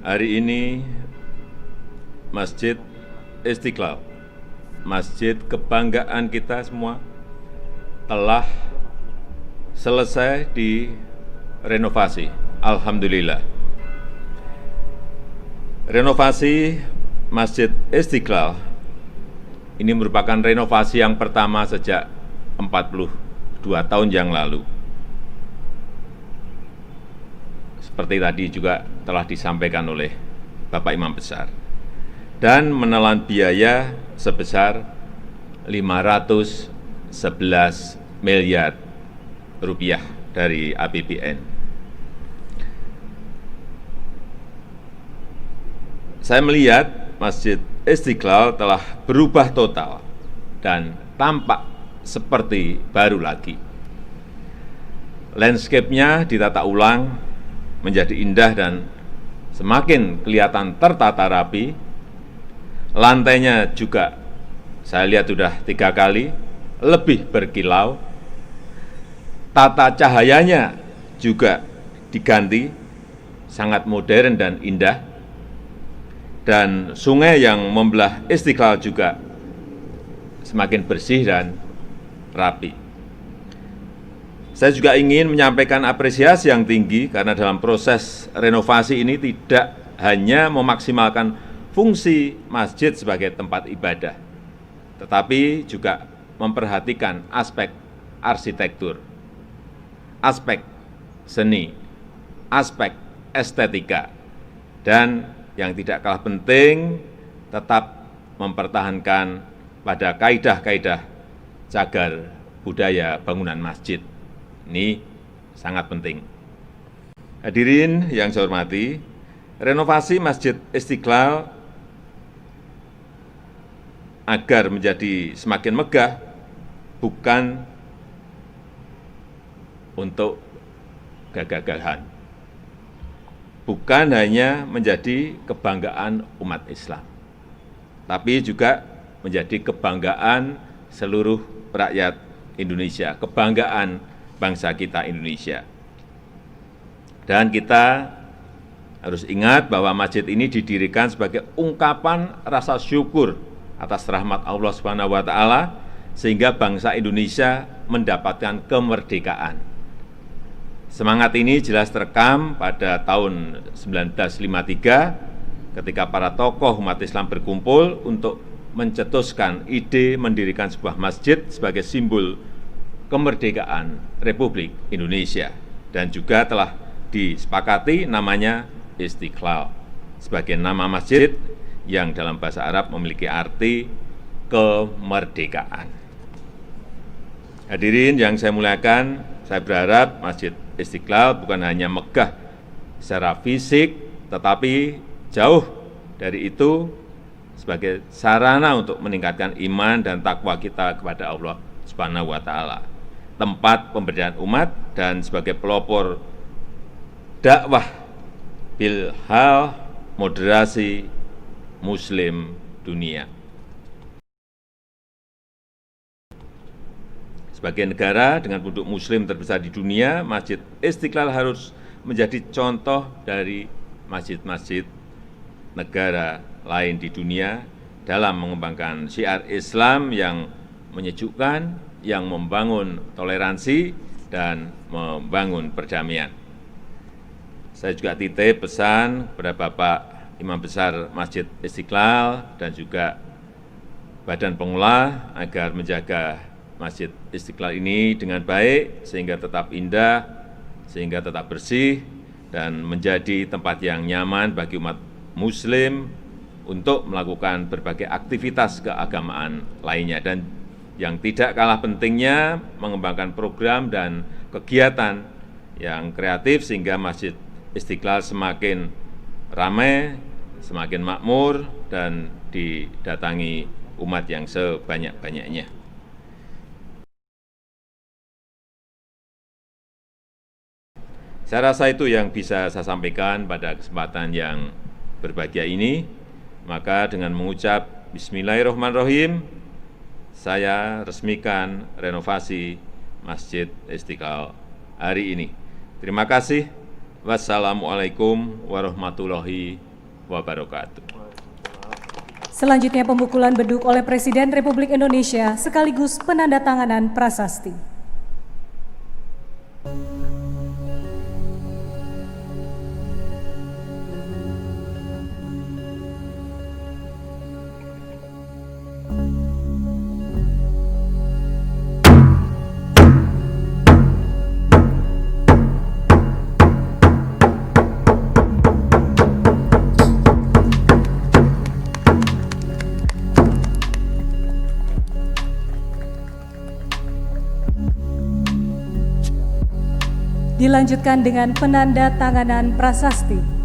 Hari ini Masjid Istiqlal, masjid kebanggaan kita semua, telah selesai direnovasi. Alhamdulillah. Renovasi Masjid Istiqlal ini merupakan renovasi yang pertama sejak 42 tahun yang lalu. Seperti tadi juga telah disampaikan oleh Bapak Imam Besar, dan menelan biaya sebesar 511 miliar rupiah dari APBN. Saya melihat Masjid Istiqlal telah berubah total dan tampak seperti baru lagi. Landscape-nya ditata ulang menjadi indah dan semakin kelihatan tertata rapi. Lantainya juga saya lihat sudah 3 kali lebih berkilau. Tata cahayanya juga diganti, sangat modern dan indah. Dan sungai yang membelah Istiqlal juga semakin bersih dan rapi. Saya juga ingin menyampaikan apresiasi yang tinggi karena dalam proses renovasi ini tidak hanya memaksimalkan fungsi masjid sebagai tempat ibadah, tetapi juga memperhatikan aspek arsitektur, aspek seni, aspek estetika, dan yang tidak kalah penting, tetap mempertahankan pada kaidah-kaidah cagar budaya bangunan masjid. Ini sangat penting. Hadirin yang saya hormati, renovasi Masjid Istiqlal agar menjadi semakin megah bukan untuk gagah-gagahan, bukan hanya menjadi kebanggaan umat Islam, tapi juga menjadi kebanggaan seluruh rakyat Indonesia, kebanggaan bangsa kita Indonesia. Dan kita harus ingat bahwa masjid ini didirikan sebagai ungkapan rasa syukur atas rahmat Allah Subhanahu wa taala sehingga bangsa Indonesia mendapatkan kemerdekaan. Semangat ini jelas terekam pada tahun 1953 ketika para tokoh umat Islam berkumpul untuk mencetuskan ide mendirikan sebuah masjid sebagai simbol kemerdekaan Republik Indonesia, dan juga telah disepakati namanya Istiqlal sebagai nama masjid yang dalam bahasa Arab memiliki arti kemerdekaan. Hadirin yang saya muliakan, saya berharap Masjid Istiqlal bukan hanya megah secara fisik, tetapi jauh dari itu sebagai sarana untuk meningkatkan iman dan takwa kita kepada Allah Subhanahu wa taala, tempat pemberdayaan umat, dan sebagai pelopor dakwah bilhal moderasi Muslim dunia. Sebagai negara dengan penduduk Muslim terbesar di dunia, Masjid Istiqlal harus menjadi contoh dari masjid-masjid negara lain di dunia dalam mengembangkan syiar Islam yang menyejukkan, yang membangun toleransi dan membangun perdamaian. Saya juga titip pesan kepada Bapak Imam Besar Masjid Istiqlal dan juga Badan Pengelola agar menjaga Masjid Istiqlal ini dengan baik sehingga tetap indah, sehingga tetap bersih dan menjadi tempat yang nyaman bagi umat Muslim untuk melakukan berbagai aktivitas keagamaan lainnya, dan yang tidak kalah pentingnya mengembangkan program dan kegiatan yang kreatif sehingga Masjid Istiqlal semakin ramai, semakin makmur, dan didatangi umat yang sebanyak-banyaknya. Saya rasa itu yang bisa saya sampaikan pada kesempatan yang berbahagia ini. Maka dengan mengucap Bismillahirrahmanirrahim, saya resmikan renovasi Masjid Istiqlal hari ini. Terima kasih. Wassalamualaikum warahmatullahi wabarakatuh. Selanjutnya pemukulan beduk oleh Presiden Republik Indonesia sekaligus penandatanganan prasasti. Dilanjutkan dengan penandatanganan prasasti.